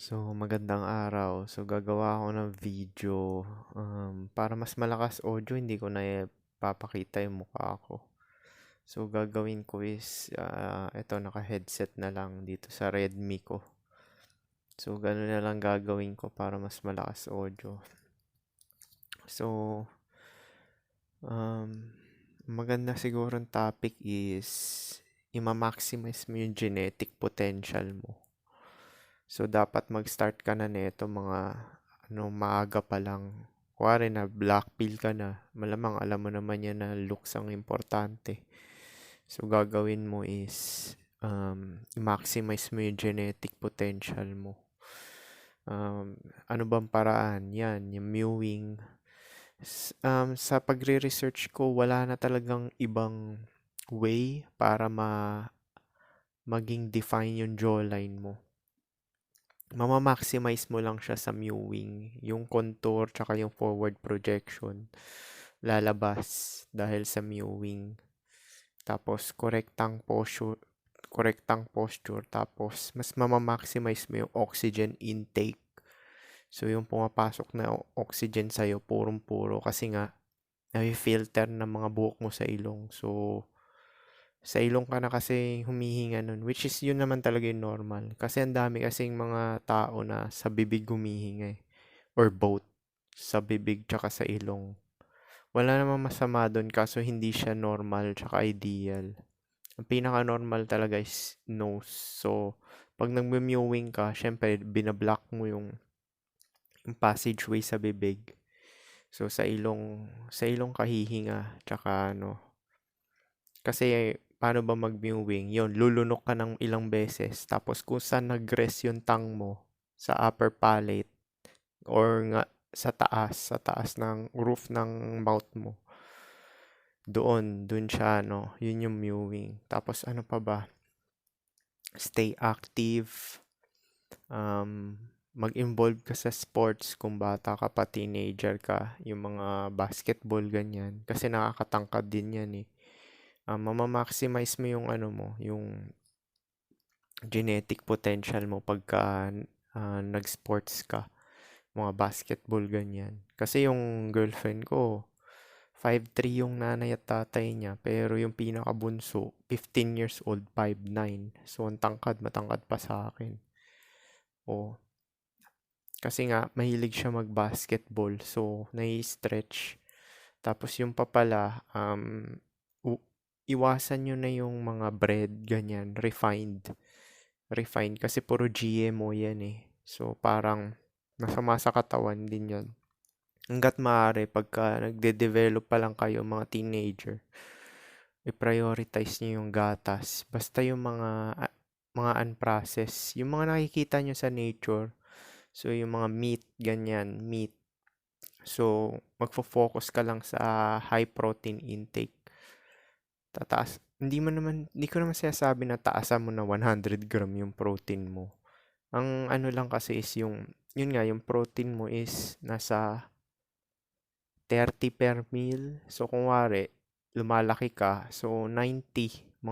So, magandang araw. So, gagawa ako ng video. Para mas malakas audio, hindi ko na papakita yung mukha ko. So, gagawin ko is, ito, naka-headset na lang dito sa Redmi ko. So, gano'n na lang gagawin ko para mas malakas audio. So, um, maganda siguro topic is, ima-maximize mo yung genetic potential mo. So, dapat mag-start ka na nito maaga pa lang. Kuwari na black pill ka na, malamang alam mo naman yan na looks ang importante. So, gagawin mo is, i-maximize mo yung genetic potential mo. Ano bang paraan? Yan, yung mewing. Sa pagre-research ko, wala na talagang ibang way para maging define yung jawline mo. Mama-maximize mo lang siya sa mewing. Yung contour tsaka yung forward projection lalabas dahil sa mewing. Tapos correctang posture. Tapos mas mama-maximize mo yung oxygen intake. So yung pumapasok na oxygen sa'yo, purong-puro kasi nga na-filter ng mga buhok mo sa ilong. So sa ilong ka na kasi humihinga nun, which is yun naman talaga yung normal. Kasi ang dami kasing mga tao na sa bibig humihinga eh. Or both, sa bibig tsaka sa ilong. Wala namang masama dun kaso hindi siya normal tsaka ideal. Ang pinaka-normal talaga is nose. So, pag nagme-mewing ka, syempre binablock mo yung passageway sa bibig. So, sa ilong ka hihinga tsaka kasi paano ba mag-mewing? Yun, lulunok ka ng ilang beses. Tapos kung saan nag-rest yung tongue mo, sa upper palate, or nga sa taas ng roof ng mouth mo, dun siya, yun yung mewing. Tapos ano pa ba? Stay active, um, mag-involve ka sa sports kung bata ka pa, teenager ka, yung mga basketball, ganyan. Kasi nakakatangkad din yan eh. Mama-maximize mo yung yung genetic potential mo pagka nag-sports ka, mga basketball ganyan. Kasi yung girlfriend ko, 5'3" yung nanay at tatay niya, pero yung pinakabunso, 15 years old, 5'9". So, ang matangkad pa sa akin. Oh, kasi nga, mahilig siya mag-basketball, so nai-stretch. Tapos yung papala, iwasan nyo na yung mga bread, ganyan, refined kasi puro GMO yan eh. So parang masama sa katawan din yan. Hanggat maaari pagka nagde-develop pa lang kayo mga teenager, i-prioritize niyo yung gatas. Basta yung mga unprocessed, yung mga nakikita nyo sa nature. So yung mga meat, ganyan, meat. So magfo-focus ka lang sa high protein intake. Hindi ko naman sinasabi na taasan mo na 100 gram yung protein mo. Ang ano lang kasi is yun nga, yung protein mo is nasa 30 per meal. So, kung wari, lumalaki ka, so 90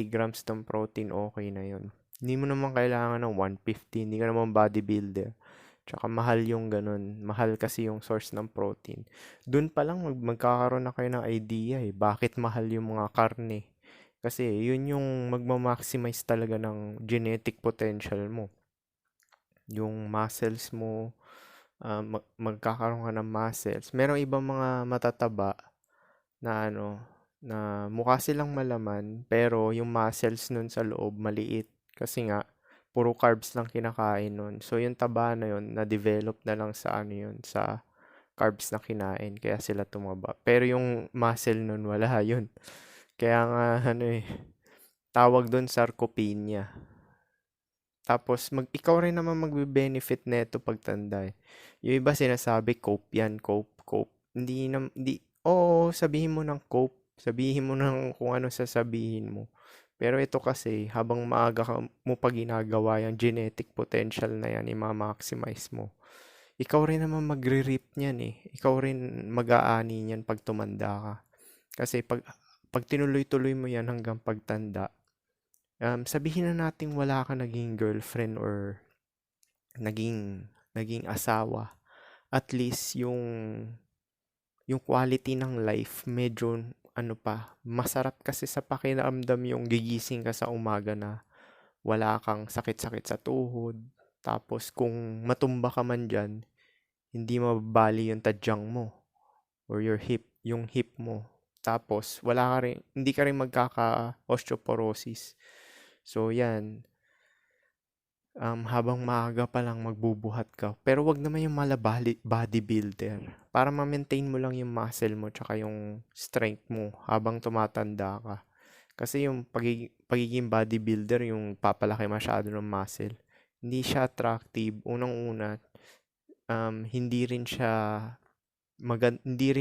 grams ng protein, okay na yun. Hindi mo naman kailangan ng 150, hindi ka naman bodybuilder. Tsaka mahal yung ganun. Mahal kasi yung source ng protein. Doon pa lang magkakaroon na kayo ng idea eh. Bakit mahal yung mga karne? Kasi yun yung magmamaximize talaga ng genetic potential mo. Yung muscles mo, magkakaroon ka ng muscles. Merong ibang mga matataba na na mukha silang malaman, pero yung muscles nun sa loob maliit. Kasi nga, puro carbs lang kinakain nun. So, yung taba na yun, na-develop na lang sa sa carbs na kinain. Kaya sila tumaba. Pero yung muscle nun, wala yun. Kaya nga, tawag dun sarcopenia. Tapos, ikaw rin naman magbe-benefit neto pagtanda eh. Yung iba sinasabi, cope yan, cope. Oo, sabihin mo ng cope. Sabihin mo ng kung ano sasabihin mo. Pero ito kasi, habang maaga mo pa ginagawa yung genetic potential na yan, i-maximize mo. Ikaw rin naman magre-reap niyan eh. Ikaw rin mag-aani niyan pag tumanda ka. Kasi pag tinuloy-tuloy mo yan hanggang pagtanda, sabihin na natin wala ka naging girlfriend or naging naging asawa, at least yung quality ng life medyo ano pa, masarap kasi sa pakiramdam yung gigising ka sa umaga na wala kang sakit-sakit sa tuhod. Tapos kung matumba ka man diyan, hindi mababali yung tadyang mo or yung hip mo. Tapos hindi ka rin magkaka-osteoporosis. So yan, habang maaga pa lang magbubuhat ka. Pero wag naman yung bodybuilder. Para ma-maintain mo lang yung muscle mo tsaka yung strength mo habang tumatanda ka. Kasi yung pagiging bodybuilder, yung papalaki masyado ng muscle, hindi siya attractive. Unang-una, hindi rin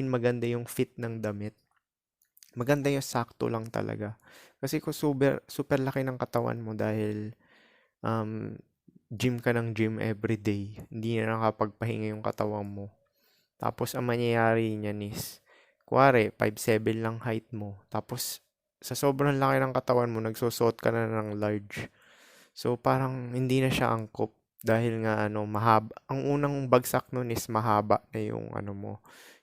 maganda yung fit ng damit. Maganda yung sakto lang talaga. Kasi kung super, super laki ng katawan mo dahil um, gym ka ng gym everyday, hindi na nakapagpahinga yung katawan mo. Tapos ang mangyayari niyan is, kuwari, 5'7" lang height mo. Tapos sa sobrang laki ng katawan mo, nagsusuot ka na ng large. So parang hindi na siya angkop dahil nga mahaba. Ang unang bagsak nun is mahaba na yung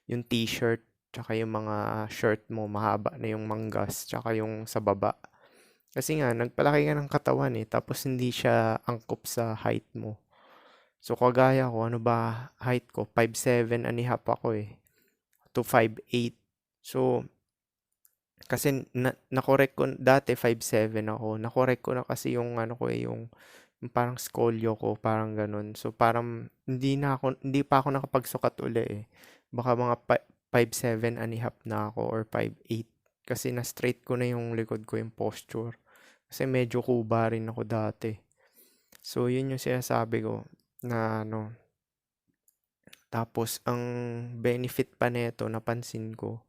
yung t-shirt, tsaka yung mga shirt mo, mahaba na yung manggas, tsaka yung sa baba. Kasi nga, nagpalaki ka ng katawan tapos hindi siya angkop sa height mo. So, kagaya ko, ano ba height ko? 5'7" and a half ako to 5'8". So, kasi na-correct ko, dati 5'7" ako. Na-correct ko na kasi yung yung parang scolio ko, parang ganun. So, parang hindi pa ako nakapagsukat uli Baka mga 5'7" and a half na ako or 5'8". Kasi na-straight ko na yung likod ko, yung posture. Kasi medyo kuba rin ako dati. So, yun yung sinasabi ko na Tapos, ang benefit pa nito, napansin ko,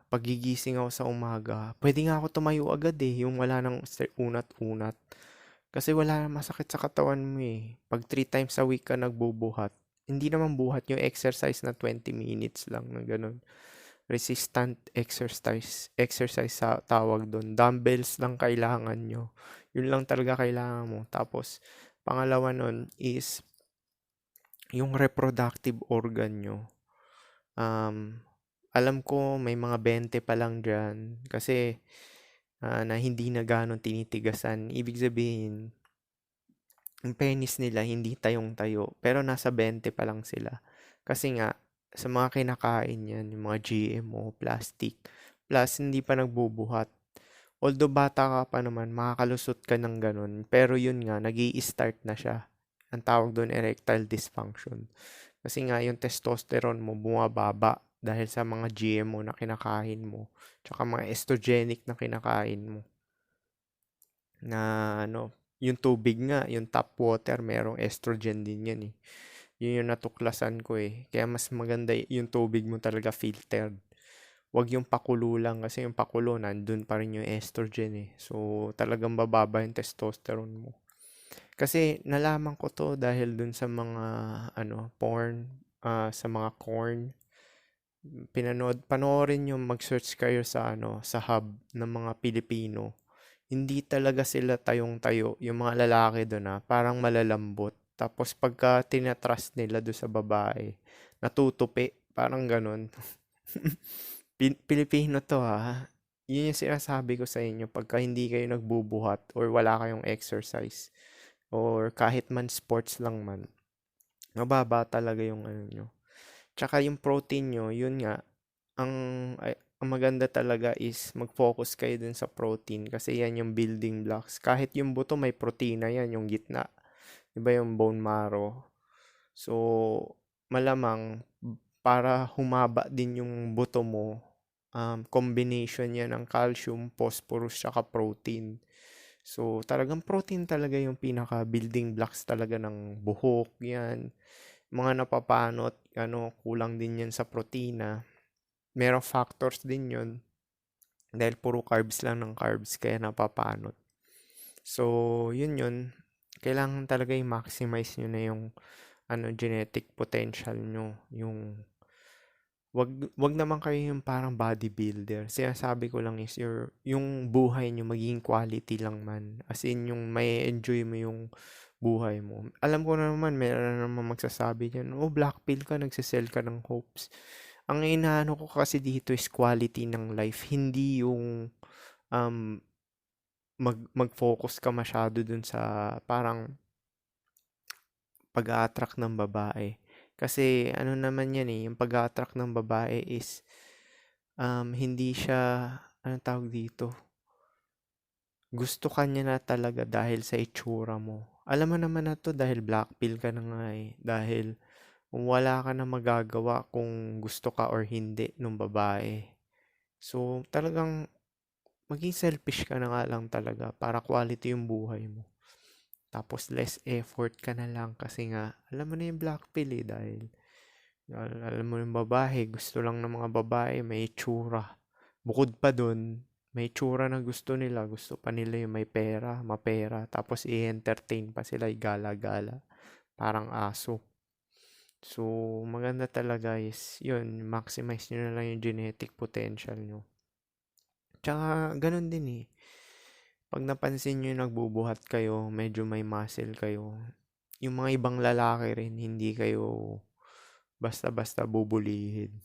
pagigising ako sa umaga, pwede nga ako tumayo agad yung wala nang unat-unat. Kasi wala nang masakit sa katawan mo Pag 3 times a week ka nagbubuhat, hindi naman buhat yung exercise na 20 minutes lang na ganun. Resistant exercise sa tawag doon. Dumbbells lang kailangan nyo. Yun lang talaga kailangan mo. Tapos, pangalawa nun is yung reproductive organ nyo. Alam ko may mga 20 pa lang dyan kasi na hindi na ganon tinitigasan. Ibig sabihin, yung penis nila hindi tayong-tayo pero nasa 20 pa lang sila. Kasi nga, sa mga kinakain yan, yung mga GMO, plastic, plus hindi pa nagbubuhat. Although bata ka pa naman, makakalusot ka ng ganun. Pero yun nga, nag-i-start na siya. Ang tawag doon erectile dysfunction. Kasi nga yung testosterone mo bumababa dahil sa mga GMO na kinakain mo. Tsaka mga estrogenic na kinakain mo. Na yung tubig nga, yung tap water, merong estrogen din yan Yun yung natuklasan ko Kaya mas maganda yung tubig mo talaga filtered. Wag yung pakulo lang kasi yung pakulo nandun pa rin yung estrogen So talagang bababa yung testosterone mo. Kasi nalaman ko to dahil dun sa mga porn, sa mga corn. Panoorin yung mag-search kayo sa hub ng mga Pilipino. Hindi talaga sila tayong-tayo. Yung mga lalaki doon parang malalambot. Tapos pagka tinatrust nila doon sa babae, natutupi. Parang ganun. Pilipino to Yun yung sinasabi ko sa inyo pagka hindi kayo nagbubuhat or wala kayong exercise or kahit man sports lang man, mababa talaga yung nyo. Tsaka yung protein nyo, yun nga, ang, ang maganda talaga is mag-focus kayo dun sa protein kasi yan yung building blocks. Kahit yung buto may protina yan, yung gitna. Diba yung bone marrow? So, malamang para humaba din yung buto mo, combination yan ng calcium, phosphorus, tsaka protein. So, talagang protein talaga yung pinaka-building blocks talaga ng buhok, yan. Mga napapanot, kulang din yan sa protina. Merong factors din yun. Dahil puro carbs lang ng carbs, kaya napapanot. So, yun. Kailangan talaga i-maximize nyo na yung genetic potential nyo. Wag naman kayo yung parang bodybuilder. Sinasabi ko lang is yung buhay nyo maging quality lang man. As in yung may enjoy mo yung buhay mo. Alam ko na naman, meron na naman magsasabi diyan, "Oh, black pill ka, nagse-sell ka ng hopes." Ang inaano ko kasi dito is quality ng life, hindi yung um, mag-focus ka masyado dun sa parang pag-a-attract ng babae. Kasi ano naman yan eh, yung pag-a-attract ng babae is hindi siya, anong tawag dito, gusto ka niya na talaga dahil sa itsura mo. Alam mo naman na to dahil black pill ka na nga eh. Dahil kung wala ka na magagawa kung gusto ka or hindi nung babae. So, talagang maging selfish ka na nga lang talaga para quality yung buhay mo. Tapos less effort ka na lang kasi nga, alam mo na yung black pill eh dahil alam mo yung babae, gusto lang ng mga babae may itsura. Bukod pa dun, may itsura na gusto nila. Gusto pa nila yung may pera, mapera. Tapos i-entertain pa sila, igala-gala. Parang aso. So, maganda talaga is, yun, maximize nyo na lang yung genetic potential nyo. Tsaka, ganun din eh. Pag napansin nyo nagbubuhat kayo, medyo may muscle kayo, yung mga ibang lalaki rin, hindi kayo basta-basta bubulihin.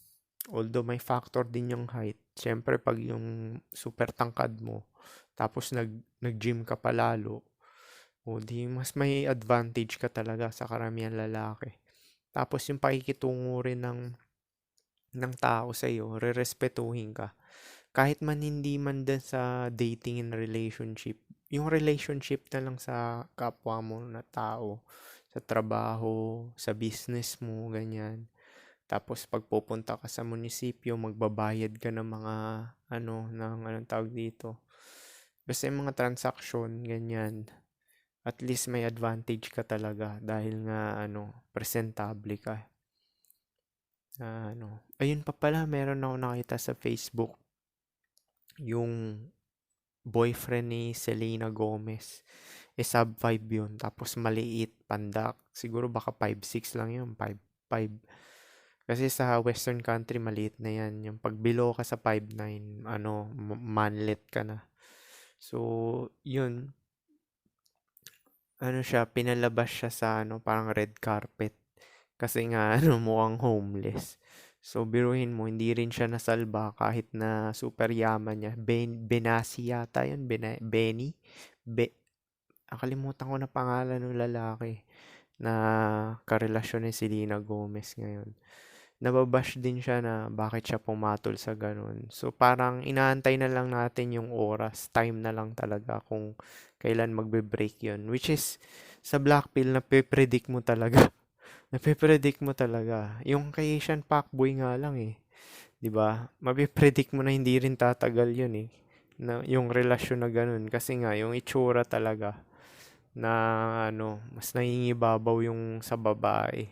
Although may factor din yung height. Siyempre, pag yung super tangkad mo, tapos nag-gym ka palalo, o di mas may advantage ka talaga sa karamihan lalaki. Tapos yung pakikitungo rin ng tao sa iyo, rerespetuhin ka. Kahit man hindi man din sa dating and relationship, yung relationship na lang sa kapwa mo na tao, sa trabaho, sa business mo, ganyan. Tapos pag pupunta ka sa munisipyo, magbabayad ka ng mga anong tawag dito. Basta yung mga transaction, ganyan. At least may advantage ka talaga dahil nga presentable ka. Ayun pa pala, meron ako nakita sa Facebook yung boyfriend ni Selena Gomez. Sub 5 yun. Tapos maliit, pandak. Siguro baka 5'6 lang yun. 5'5". Kasi sa western country, maliit na yan. Yung pag below ka sa 5'9", manlet ka na. So, yun. Siya, pinalabas siya sa parang red carpet. Kasi nga, mukhang homeless. So, biruhin mo, hindi rin siya nasalba kahit na super yaman niya. Benassi yata yun, Benny. Nakalimutan ko na pangalan ng lalaki na karelasyon ni Selena Gomez ngayon. Nababash din siya na bakit siya pumatol sa ganun. So, parang inaantay na lang natin yung oras. Time na lang talaga kung kailan magbe-break yun. Which is, sa Blackpill, nape-predict mo talaga. Nape-predict mo talaga. Yung kay Asian Pacboy nga lang eh. 'Di ba? Mape-predict mo na hindi rin tatagal yun eh. Na, yung relasyon na ganun. Kasi nga, yung itsura talaga na mas nangingibabaw yung sa babae.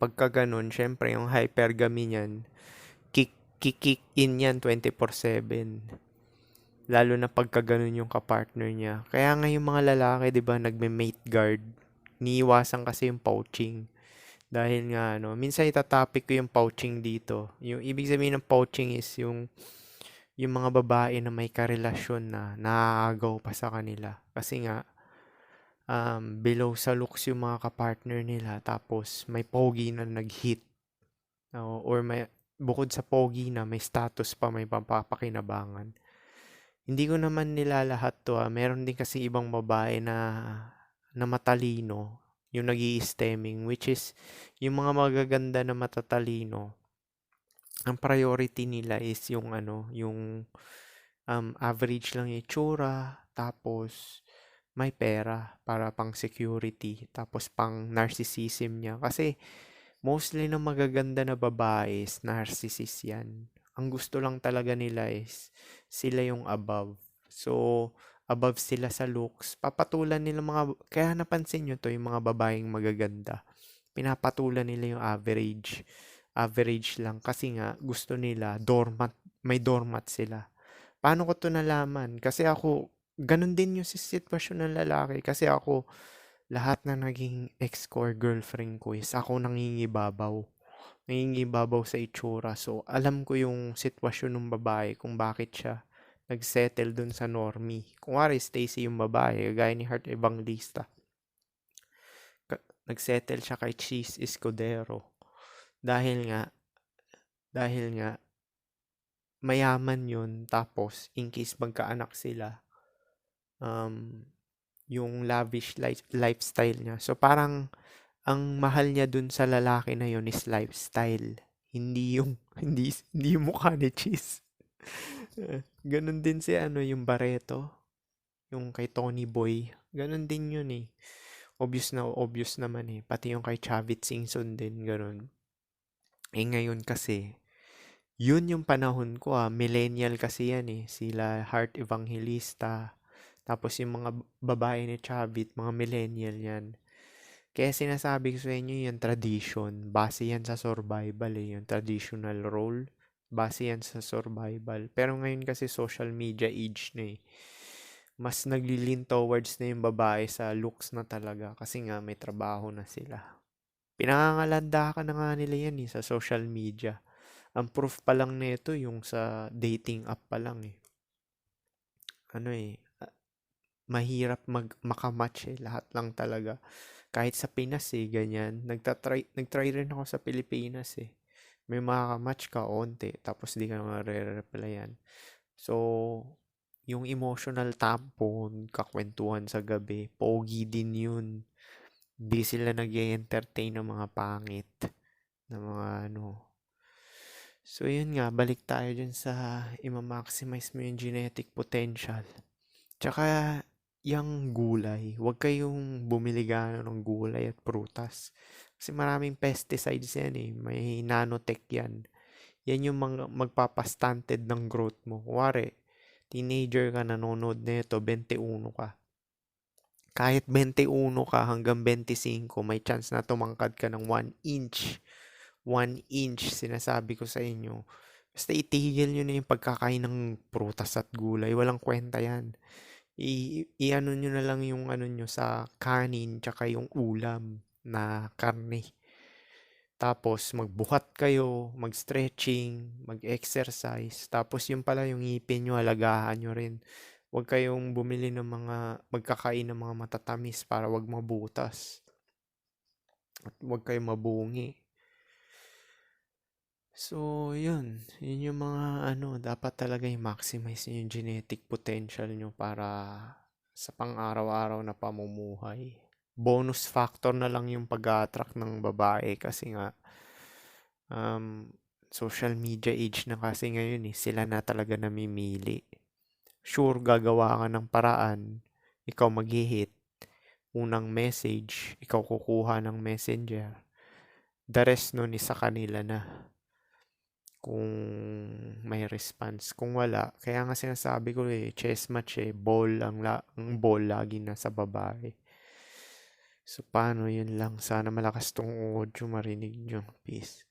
Pagka ganun, syempre yung hypergamy niyan, kick in yan 24/7. Lalo na pagka ganun yung kapartner niya. Kaya nga yung mga lalaki, 'di ba, nagme-mate guard. Niiwasan kasi yung poaching. Dahil nga minsan itatopic ko yung poaching dito. Yung ibig sabihin ng poaching is yung mga babae na may karelasyon na naaagaw pa sa kanila. Kasi nga below sa looks yung mga kapartner nila tapos may pogi na nag-hit or may bukod sa pogi na may status pa, may papakinabangan. Hindi ko naman nilalahat to meron din kasi ibang babae na matalino yung nag-i-stemming, which is yung mga magaganda na matatalino, ang priority nila is yung yung average lang yung itsura, tapos may pera para pang security, tapos pang narcissism niya. Kasi mostly ng magaganda na babae is narcissist yan. Ang gusto lang talaga nila is sila yung above. So, above sila sa looks. Papatulan nila kaya napansin nyo to yung mga babaeng magaganda. Pinapatulan nila yung average. Average lang kasi nga gusto nila dormant, may dormat sila. Paano ko to nalaman? Kasi ako, ganun din yung sitwasyon ng lalaki. Kasi ako, lahat na naging ex ko or girlfriend ko is ako nangingibabaw. Nangingibabaw sa itsura. So, alam ko yung sitwasyon ng babae kung bakit siya nagsettle dun sa normie. Kung wari, Stacy yung babae, gaya ni Heart Evangelista. nagsettle siya kay Cheese Escudero. Dahil nga, dahil nga, mayaman yun. Tapos, in case magkaanak sila, um, yung lavish lifestyle niya. So, parang, ang mahal niya dun sa lalaki na yun is lifestyle. Hindi yung, hindi yung mukha ni Cheese. Ganun din si yung Barreto, yung kay Tony Boy. Ganun din yun eh. Obvious naman eh. Pati yung kay Chavit Singson din, ganun. Eh ngayon kasi, yun yung panahon ko millennial kasi yan eh. Sila Heart Evangelista. Tapos yung mga babae ni Chavit, mga millennial yan. Kaya sinasabi ko sa inyo yung tradition. Base yan sa survival eh. Yung traditional role. Base yan sa survival. Pero ngayon kasi social media age na eh. Mas naglilin towards na yung babae sa looks na talaga. Kasi nga may trabaho na sila. Pinangangalanda ka na nga nila yan eh, sa social media. Ang proof pa lang nito yung sa dating app pa lang eh. Mahirap makamatch eh. Lahat lang talaga. Kahit sa Pinas eh, ganyan. Nagtry rin ako sa Pilipinas eh. May makamatch ka onte, tapos di ka na re-replyan. So, yung emotional tampon, kakwentuhan sa gabi, pogi din yun. Di sila nag-entertain ng mga pangit. Ng mga So, yun nga, balik tayo dun sa ima-maximize mo yung genetic potential. Tsaka, yung gulay, huwag kayong bumili gano'n ng gulay at prutas. Kasi maraming pesticides yan eh. May nanotech yan. Yan yung magpapastunted ng growth mo. Kuwari, teenager ka, nanonood na ito, 21 ka. Kahit 21 ka hanggang 25, may chance na tumangkad ka ng 1 inch. 1 inch, sinasabi ko sa inyo. Basta itigil nyo na yung pagkakain ng prutas at gulay. Walang kwenta yan. I-ano nyo na lang yung nyo sa kanin tsaka yung ulam na karne. Tapos magbuhat kayo, mag-stretching, mag-exercise. Tapos yung pala yung ngipin nyo, alagaan nyo rin. Huwag kayong bumili ng magkakain ng mga matatamis para wag mabutas. At huwag kayong mabungi. So, yun. Yun yung mga dapat talaga i-maximize yung genetic potential nyo para sa pang-araw-araw na pamumuhay. Bonus factor na lang yung pag-attract ng babae kasi nga social media age na kasi ngayon eh. Sila na talaga namimili. Sure, gagawa ka ng paraan. Ikaw mag-hit. Unang message, ikaw kukuha ng messenger. The rest nun is sa kanila na. Kung may response. Kung wala, kaya nga sinasabi ko eh, chess match eh, ang ball lagi nasa babae. So, paano yun lang. Sana malakas tong audio marinig nyo. Peace.